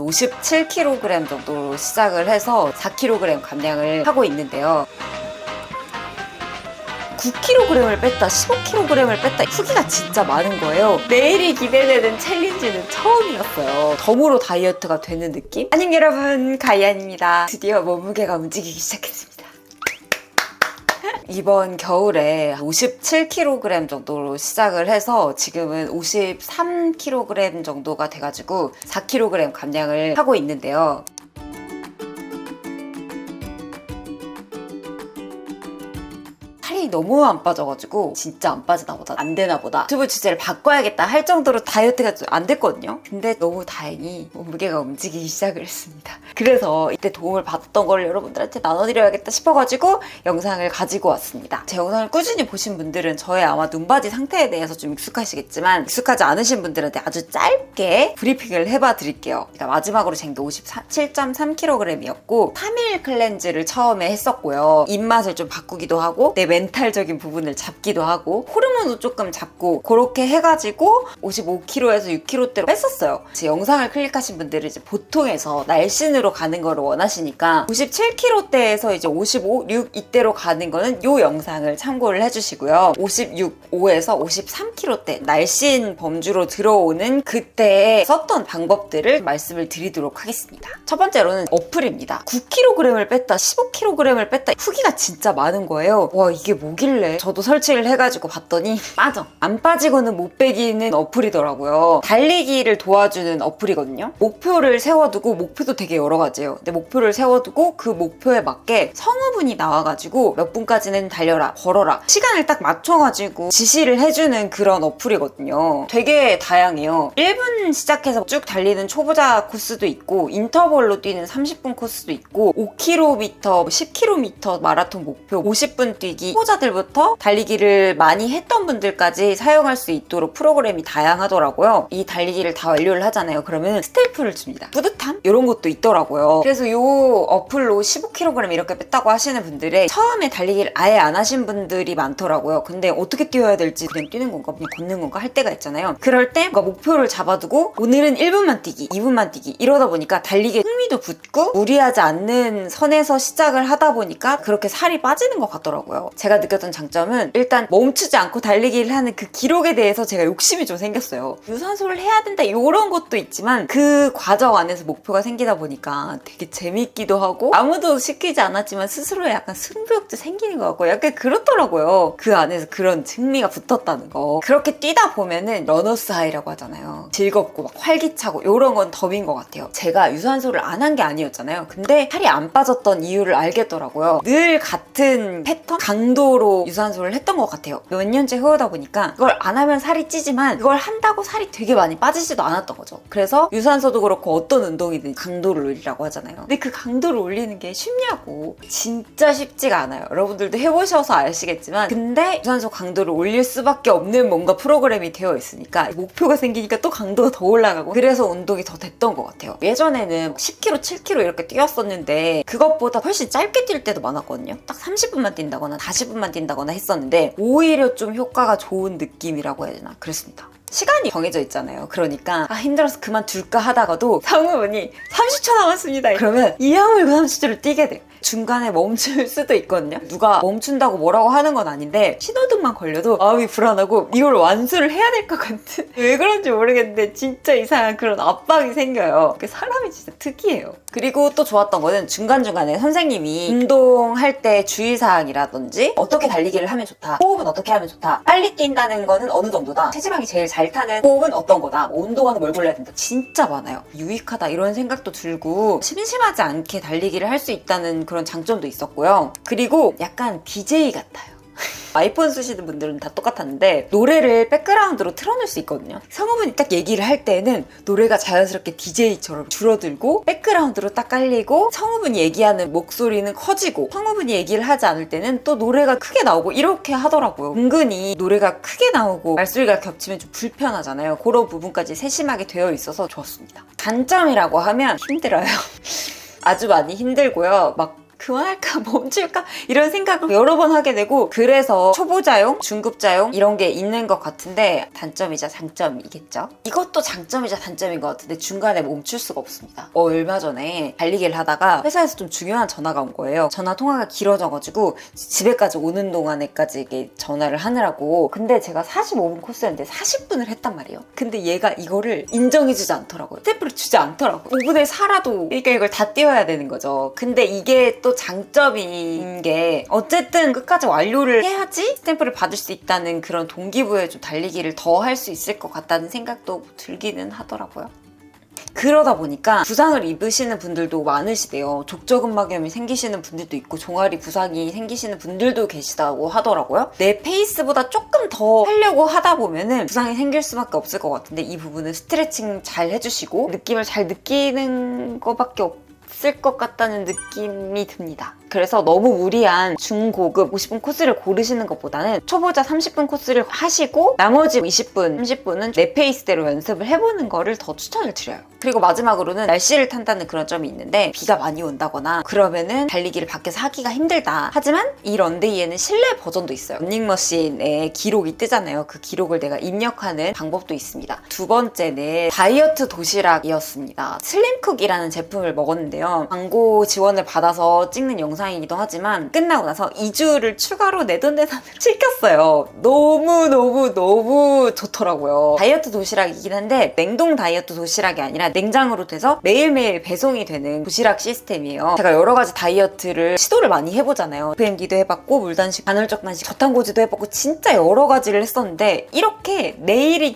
57kg 정도로 시작을 해서 4kg 감량을 하고 있는데요. 9kg을 뺐다, 15kg을 뺐다 후기가 진짜 많은 거예요. 내일이 기대되는 챌린지는 처음이었어요. 덤으로 다이어트가 되는 느낌? 안녕 여러분, 가이안입니다. 드디어 몸무게가 움직이기 시작했습니다. 이번 겨울에 57kg 정도로 시작을 해서 지금은 53kg 정도가 돼가지고 4kg 감량을 하고 있는데요. 살이 너무 안 빠져가지고 진짜 안 빠지나 보다, 안 되나 보다, 유튜브 주제를 바꿔야겠다 할 정도로 다이어트가 좀 안 됐거든요. 근데 너무 다행히 몸무게가 움직이기 시작을 했습니다. 그래서 이때 도움을 받았던 걸 여러분들한테 나눠드려야겠다 싶어가지고 영상을 가지고 왔습니다. 제 영상을 꾸준히 보신 분들은 저의 아마 눈바지 상태에 대해서 좀 익숙하시겠지만, 익숙하지 않으신 분들한테 아주 짧게 브리핑을 해봐 드릴게요. 그러니까 마지막으로 잰 게 57.3kg이었고 3일 클렌즈를 처음에 했었고요. 입맛을 좀 바꾸기도 하고 내 멘탈적인 부분을 잡기도 하고 호르몬도 조금 잡고 그렇게 해가지고 55kg에서 6kg대로 뺐었어요. 제 영상을 클릭하신 분들은 이제 보통에서 날씬으로 가는 거를 원하시니까 57kg대에서 이제 55, 6 이대로 가는 거는 요 영상을 참고를 해주시고요. 56, 5에서 53kg대 날씬 범주로 들어오는 그때에 썼던 방법들을 말씀을 드리도록 하겠습니다. 첫 번째로는 어플입니다. 9kg을 뺐다, 15kg을 뺐다 후기가 진짜 많은 거예요. 와, 이게 뭐길래 저도 설치를 해가지고 봤더니 안 빠지고는 못 빼기는 어플이더라고요. 달리기를 도와주는 어플이거든요. 목표를 세워두고, 목표도 되게 여러 가지예요. 근데 목표를 세워두고 그 목표에 맞게 성우분이 나와가지고 몇 분까지는 달려라, 걸어라 시간을 딱 맞춰가지고 지시를 해주는 그런 어플이거든요. 되게 다양해요. 1분 시작해서 쭉 달리는 초보자 코스도 있고 인터벌로 뛰는 30분 코스도 있고 5km, 10km 마라톤 목표 50분 뛰기, 초보자들부터 달리기를 많이 했던 분들까지 사용할 수 있도록 프로그램이 다양하더라고요. 이 달리기를 다 완료를 하잖아요. 그러면 스탬프를 줍니다. 뿌듯함? 이런 것도 있더라고요. 그래서 이 어플로 15kg 이렇게 뺐다고 하시는 분들의 처음에 달리기를 아예 안 하신 분들이 많더라고요. 근데 어떻게 뛰어야 될지, 그냥 뛰는 건가 그냥 걷는 건가 할 때가 있잖아요. 그럴 때 뭔가 목표를 잡아두고 오늘은 1분만 뛰기, 2분만 뛰기 이러다 보니까 달리기에 흥미도 붙고 무리하지 않는 선에서 시작을 하다 보니까 그렇게 살이 빠지는 것 같더라고요. 제가 느꼈던 장점은 일단 멈추지 않고 달리기를 하는 그 기록에 대해서 제가 욕심이 좀 생겼어요. 유산소를 해야 된다 이런 것도 있지만 그 과정 안에서 목표가 생기다 보니까 되게 재밌기도 하고 아무도 시키지 않았지만 스스로의 약간 승부욕도 생기는 것 같고 약간 그렇더라고요. 그 안에서 그런 흥미가 붙었다는 거. 그렇게 뛰다 보면은 러너스 하이라고 하잖아요. 즐겁고 막 활기차고 이런 건 덤인 것 같아요. 제가 유산소를 안 한 게 아니었잖아요. 근데 살이 안 빠졌던 이유를 알겠더라고요. 늘 같은 패턴? 강도로 유산소를 했던 것 같아요. 몇 년째 해오다 보니까 이걸 안 하면 살이 찌지만 이걸 한다고 살이 되게 많이 빠지지도 않았던 거죠. 그래서 유산소도 그렇고 어떤 운동이든 강도를 올리라고 하잖아요. 근데 그 강도를 올리는 게 쉽냐고. 진짜 쉽지가 않아요. 여러분들도 해보셔서 아시겠지만 근데 유산소 강도를 올릴 수밖에 없는 뭔가 프로그램이 되어 있으니까 목표가 생기니까 또 강도가 더 올라가고 그래서 운동이 더 됐던 것 같아요. 예전에는 10km, 7km 이렇게 뛰었었는데 그것보다 훨씬 짧게 뛸 때도 많았거든요. 딱 30분만 뛴다거나 40분만 뛴다거나 했었는데 오히려 좀 효과가 좋은 느낌이라고 해야 되나 그랬습니다. 시간이 정해져 있잖아요. 그러니까 힘들어서 그만둘까 하다가도 상무분이 30초 남았습니다 그러면 이 약물고 30초를 뛰게 돼. 중간에 멈출 수도 있거든요. 누가 멈춘다고 뭐라고 하는 건 아닌데 신호등만 걸려도 마음이 불안하고 이걸 완수를 해야 될 것 같은 왜 그런지 모르겠는데 진짜 이상한 그런 압박이 생겨요. 사람이 진짜 특이해요. 그리고 또 좋았던 거는 중간중간에 선생님이 운동할 때 주의사항이라든지 어떻게 달리기를 하면 좋다, 호흡은 어떻게 하면 좋다, 빨리 뛴다는 거는 어느 정도다, 체지방이 제일 잘 타는 호흡은 어떤 거다, 뭐 운동화는 뭘 골라야 된다 진짜 많아요. 유익하다 이런 생각도 들고 심심하지 않게 달리기를 할 수 있다는 그런 장점도 있었고요. 그리고 약간 BJ 같아요. 아이폰 쓰시는 분들은 다 똑같았는데 노래를 백그라운드로 틀어놓을 수 있거든요. 성우분이 딱 얘기를 할 때는 노래가 자연스럽게 DJ처럼 줄어들고 백그라운드로 딱 깔리고 성우분이 얘기하는 목소리는 커지고 성우분이 얘기를 하지 않을 때는 또 노래가 크게 나오고 이렇게 하더라고요. 은근히 노래가 크게 나오고 말소리가 겹치면 좀 불편하잖아요. 그런 부분까지 세심하게 되어 있어서 좋았습니다. 단점이라고 하면 힘들어요. 아주 많이 힘들고요. 막 그만할까 멈출까 이런 생각을 여러 번 하게 되고, 그래서 초보자용, 중급자용 이런 게 있는 것 같은데 단점이자 장점이겠죠. 이것도 장점이자 단점인 것 같은데 중간에 멈출 수가 없습니다. 얼마 전에 달리기를 하다가 회사에서 좀 중요한 전화가 온 거예요. 전화 통화가 길어져가지고 집에까지 오는 동안에까지 이게 전화를 하느라고. 근데 제가 45분 코스였는데 40분을 했단 말이에요. 근데 얘가 이거를 인정해주지 않더라고요. 스탬프를 주지 않더라고요. 5분의 4라도 그러니까 이걸 다 띄워야 되는 거죠. 근데 이게 또 장점인 게 어쨌든 끝까지 완료를 해야지 스탬프를 받을 수 있다는 그런 동기부여에 좀 달리기를 더 할 수 있을 것 같다는 생각도 들기는 하더라고요. 그러다 보니까 부상을 입으시는 분들도 많으시대요. 족저근막염이 생기시는 분들도 있고 종아리 부상이 생기시는 분들도 계시다고 하더라고요. 내 페이스보다 조금 더 하려고 하다 보면은 부상이 생길 수밖에 없을 것 같은데 이 부분은 스트레칭 잘 해주시고 느낌을 잘 느끼는 것밖에 없을 것 같다는 느낌이 듭니다. 그래서 너무 무리한 중고급 50분 코스를 고르시는 것보다는 초보자 30분 코스를 하시고 나머지 20분, 30분은 내 페이스대로 연습을 해보는 거를 더 추천을 드려요. 그리고 마지막으로는 날씨를 탄다는 그런 점이 있는데 비가 많이 온다거나 그러면은 달리기를 밖에서 하기가 힘들다. 하지만 이 런데이에는 실내 버전도 있어요. 러닝머신에 기록이 뜨잖아요. 그 기록을 내가 입력하는 방법도 있습니다. 두 번째는 다이어트 도시락이었습니다. 슬림쿡이라는 제품을 먹었는데요. 광고 지원을 받아서 찍는 영상이기도 하지만 끝나고 나서 2주를 추가로 내돈내산으로 시켰어요. 너무 좋더라고요. 다이어트 도시락이긴 한데 냉동 다이어트 도시락이 아니라 냉장으로 돼서 매일매일 배송이 되는 도시락 시스템이에요. 제가 여러 가지 다이어트를 시도를 많이 해보잖아요. FMD도 해봤고 물단식, 간헐적 단식, 저탄고지도 해봤고 진짜 여러 가지를 했었는데 이렇게 내일이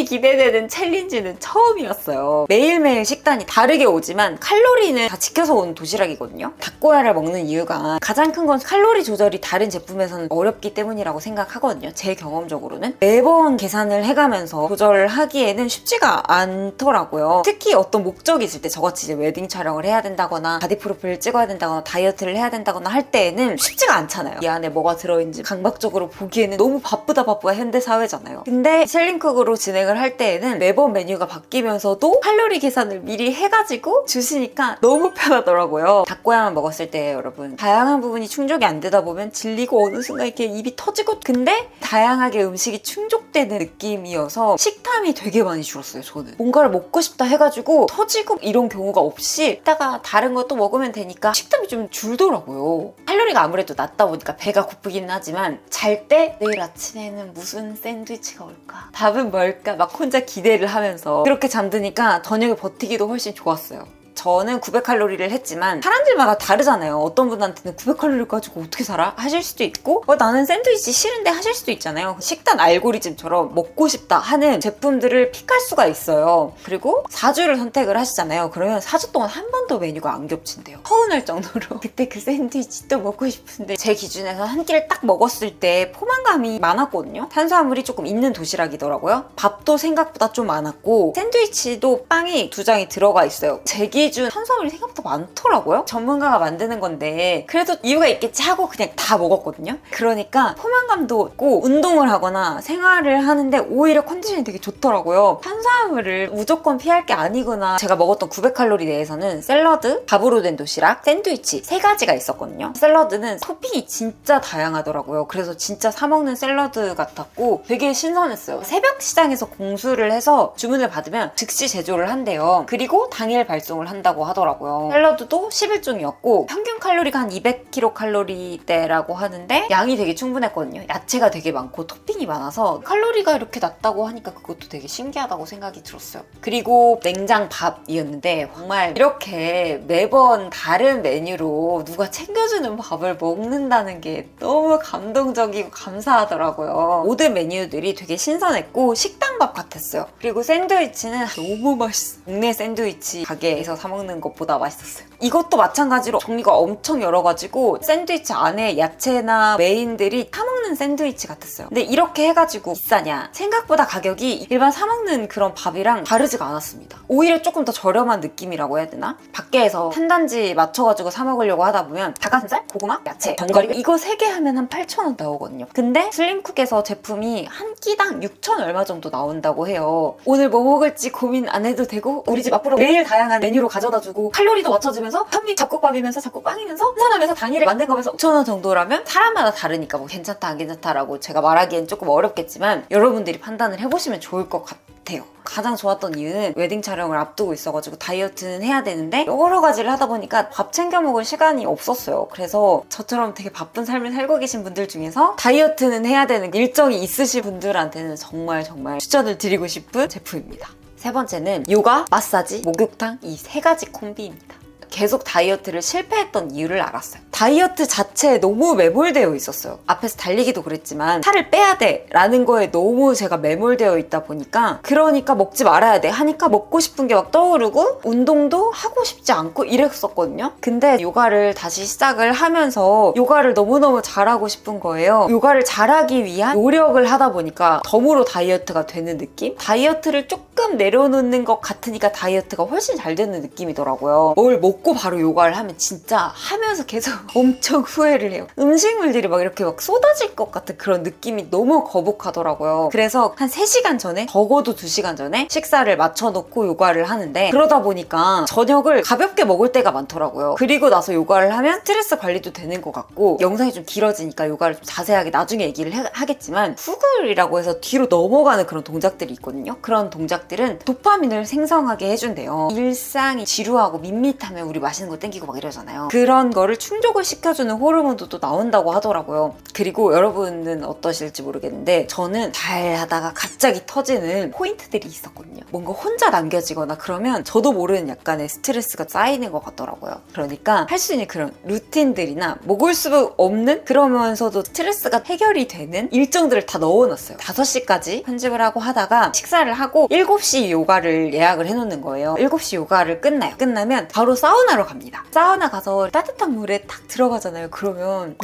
기대되는 챌린지는 처음이었어요. 매일매일 식단이 다르게 오지만 칼로리는 다 지켜서 온 도시락이거든요. 닭고야를 먹는 이유가 가장 큰 건 칼로리 조절이 다른 제품에서는 어렵기 때문이라고 생각하거든요. 제 경험적으로는. 매번 계산을 해가면서 조절을 하기에는 쉽지가 않더라고요. 특히 어떤 목적이 있을 때 저같이 이제 웨딩 촬영을 해야 된다거나 바디 프로필을 찍어야 된다거나 다이어트를 해야 된다거나 할 때에는 쉽지가 않잖아요. 이 안에 뭐가 들어있는지 감각적으로 보기에는 너무 바쁘다 현대사회잖아요. 근데 슬림쿡으로 진행을 할 때에는 매번 메뉴가 바뀌면서도 칼로리 계산을 미리 해가지고 주시니까 너무 편하더라고요. 닭고야만 먹었을 때 여러분 다양한 부분이 충족이 안 되다 보면 질리고 어느 순간 이렇게 입이 터지고 근데 다양하게 음식이 충족되는 느낌이어서 식탐이 되게 많이 줄었어요. 저는 뭔가를 먹고 싶다 해가지고 터지고 이런 경우가 없이 이따가 다른 것도 먹으면 되니까 식탐이 좀 줄더라고요. 칼로리가 아무래도 낮다 보니까 배가 고프기는 하지만 잘 때 내일 아침에는 무슨 샌드위치가 올까? 밥은 뭘까? 막 혼자 기대를 하면서 그렇게 잠드니까 저녁에 버티기도 훨씬 좋았어요. 저는 900칼로리를 했지만 사람들마다 다르잖아요. 어떤 분한테는 900칼로리 가지고 어떻게 살아? 하실 수도 있고 나는 샌드위치 싫은데 하실 수도 있잖아요. 식단 알고리즘처럼 먹고 싶다 하는 제품들을 픽할 수가 있어요. 그리고 4주를 선택을 하시잖아요. 그러면 4주 동안 한 번도 메뉴가 안 겹친대요. 서운할 정도로 그때 그 샌드위치 또 먹고 싶은데 제 기준에서 한 끼를 딱 먹었을 때 포만감이 많았거든요. 탄수화물이 조금 있는 도시락이더라고요. 밥도 생각보다 좀 많았고 샌드위치도 빵이 2장이 들어가 있어요. 제 기준 탄수화물이 생각보다 많더라고요. 전문가가 만드는 건데 그래도 이유가 있겠지 하고 그냥 다 먹었거든요. 그러니까 포만감도 있고 운동을 하거나 생활을 하는데 오히려 컨디션이 되게 좋더라고요. 탄수화물을 무조건 피할 게 아니구나. 제가 먹었던 900칼로리 내에서는 샐러드, 밥으로 된 도시락, 샌드위치 3가지가 있었거든요. 샐러드는 토핑이 진짜 다양하더라고요. 그래서 진짜 사 먹는 샐러드 같았고 되게 신선했어요. 새벽 시장에서 공수를 해서 주문을 받으면 즉시 제조를 한대요. 그리고 당일 발송을 한다고 하더라고요. 샐러드도 11종이었고 평균 칼로리가 한 200kcal대라고 하는데 양이 되게 충분했거든요. 야채가 되게 많고 토핑이 많아서 칼로리가 이렇게 낮다고 하니까 그것도 되게 신기하다고 생각이 들었어요. 그리고 냉장밥이었는데 정말 이렇게 매번 다른 메뉴로 누가 챙겨주는 밥을 먹는다는 게 너무 감동적이고 감사하더라고요. 모든 메뉴들이 되게 신선했고 식당밥 같았어요. 그리고 샌드위치는 너무 맛있어요. 동네 샌드위치 가게에서 사 먹는 것보다 맛있었어요. 이것도 마찬가지로 종류가 엄청 여러 가지고 샌드위치 안에 야채나 메인들이 사 먹는 샌드위치 같았어요. 근데 이렇게 해가지고 비싸냐? 생각보다 가격이 일반 사 먹는 그런 밥이랑 다르지가 않았습니다. 오히려 조금 더 저렴한 느낌이라고 해야 되나? 밖에서 탄단지 맞춰가지고 사 먹으려고 하다 보면 닭가슴살, 고구마, 야채, 견과류 이거 3개 하면 한 8,000원 나오거든요. 근데 슬림쿡에서 제품이 한 끼당 6,000 얼마 정도 나오거든요. 나온다고 해요. 오늘 뭐 먹을지 고민 안 해도 되고 우리 집 앞으로 매일 다양한 메뉴로 가져다주고 칼로리도 맞춰주면서 현미 잡곡밥이면서 잡곡빵이면서 신선하면서 당일에 만든 거면서 5,000원 정도라면 사람마다 다르니까 뭐 괜찮다 안 괜찮다라고 제가 말하기엔 조금 어렵겠지만 여러분들이 판단을 해보시면 좋을 것 같아요. 가장 좋았던 이유는 웨딩 촬영을 앞두고 있어가지고 다이어트는 해야 되는데 여러 가지를 하다 보니까 밥 챙겨 먹을 시간이 없었어요. 그래서 저처럼 되게 바쁜 삶을 살고 계신 분들 중에서 다이어트는 해야 되는 일정이 있으신 분들한테는 정말 추천을 드리고 싶은 제품입니다. 세 번째는 요가, 마사지, 목욕탕 이 세 가지 콤비입니다. 계속 다이어트를 실패했던 이유를 알았어요. 다이어트 자체에 너무 매몰되어 있었어요. 앞에서 달리기도 그랬지만 살을 빼야 돼 라는 거에 너무 제가 매몰되어 있다 보니까 그러니까 먹지 말아야 돼 하니까 먹고 싶은 게 막 떠오르고 운동도 하고 싶지 않고 이랬었거든요. 근데 요가를 다시 시작을 하면서 요가를 너무너무 잘하고 싶은 거예요. 요가를 잘하기 위한 노력을 하다 보니까 덤으로 다이어트가 되는 느낌? 다이어트를 조금 내려놓는 것 같으니까 다이어트가 훨씬 잘 되는 느낌이더라고요. 뭘 먹고 바로 요가를 하면 진짜 하면서 계속 엄청 후회를 해요. 음식물들이 막 이렇게 막 쏟아질 것 같은 그런 느낌이 너무 거북하더라고요. 그래서 한 3시간 전에 적어도 2시간 전에 식사를 맞춰놓고 요가를 하는데 그러다 보니까 저녁을 가볍게 먹을 때가 많더라고요. 그리고 나서 요가를 하면 스트레스 관리도 되는 것 같고 영상이 좀 길어지니까 요가를 좀 자세하게 나중에 얘기를 하겠지만 후글이라고 해서 뒤로 넘어가는 그런 동작들이 있거든요. 그런 동작들은 도파민을 생성하게 해준대요. 일상이 지루하고 밋밋하면 우리 맛있는 거 땡기고 막 이러잖아요. 그런 거를 충족을 시켜주는 호르몬도 또 나온다고 하더라고요. 그리고 여러분은 어떠실지 모르겠는데 저는 잘 하다가 갑자기 터지는 포인트들이 있었거든요. 뭔가 혼자 남겨지거나 그러면 저도 모르는 약간의 스트레스가 쌓이는 것 같더라고요. 그러니까 할 수 있는 그런 루틴들이나 먹을 수 없는 그러면서도 스트레스가 해결이 되는 일정들을 다 넣어놨어요. 5시까지 편집을 하고 하다가 식사를 하고 7시 요가를 예약을 해놓는 거예요. 7시 요가를 끝나요. 끝나면 바로 사우나로 갑니다. 사우나 가서 따뜻한 물에 탁 들어가잖아요. 그러면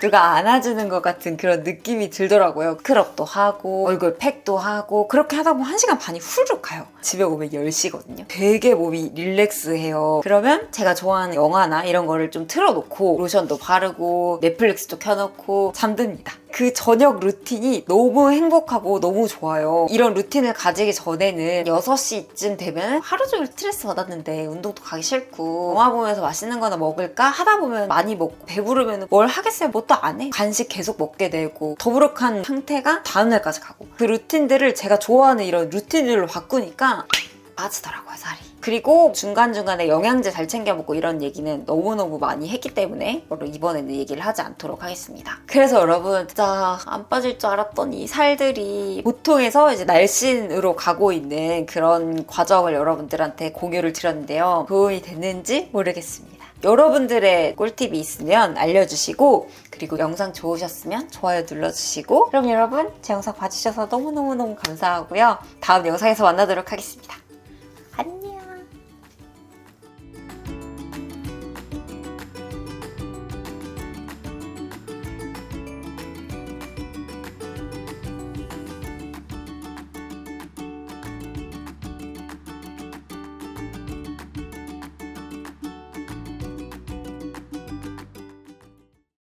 누가 안아주는 것 같은 그런 느낌이 들더라고요. 스크럽도 하고 얼굴 팩도 하고 그렇게 하다 보면 1시간 반이 후루룩 가요. 집에 오면 10시거든요. 되게 몸이 릴렉스해요. 그러면 제가 좋아하는 영화나 이런 거를 좀 틀어놓고 로션도 바르고 넷플릭스도 켜놓고 잠듭니다. 그 저녁 루틴이 너무 행복하고 너무 좋아요. 이런 루틴을 가지기 전에는 6시쯤 되면 하루 종일 스트레스 받았는데 운동도 가기 싫고 영화 보면서 맛있는 거나 먹을까 하다 보면 많이 먹고 배부르면 뭘 하겠어요? 뭣도 안 해. 간식 계속 먹게 되고 더부룩한 상태가 다음날까지 가고 그 루틴들을 제가 좋아하는 이런 루틴들로 바꾸니까 빠지더라고요, 살이. 그리고 중간중간에 영양제 잘 챙겨 먹고 이런 얘기는 너무너무 많이 했기 때문에 이번에는 얘기를 하지 않도록 하겠습니다. 그래서 여러분 진짜 안 빠질 줄 알았던 이 살들이 보통에서 이제 날씬으로 가고 있는 그런 과정을 여러분들한테 공유를 드렸는데요. 도움이 됐는지 모르겠습니다. 여러분들의 꿀팁이 있으면 알려주시고 그리고 영상 좋으셨으면 좋아요 눌러주시고 그럼 여러분 제 영상 봐주셔서 너무너무 감사하고요. 다음 영상에서 만나도록 하겠습니다.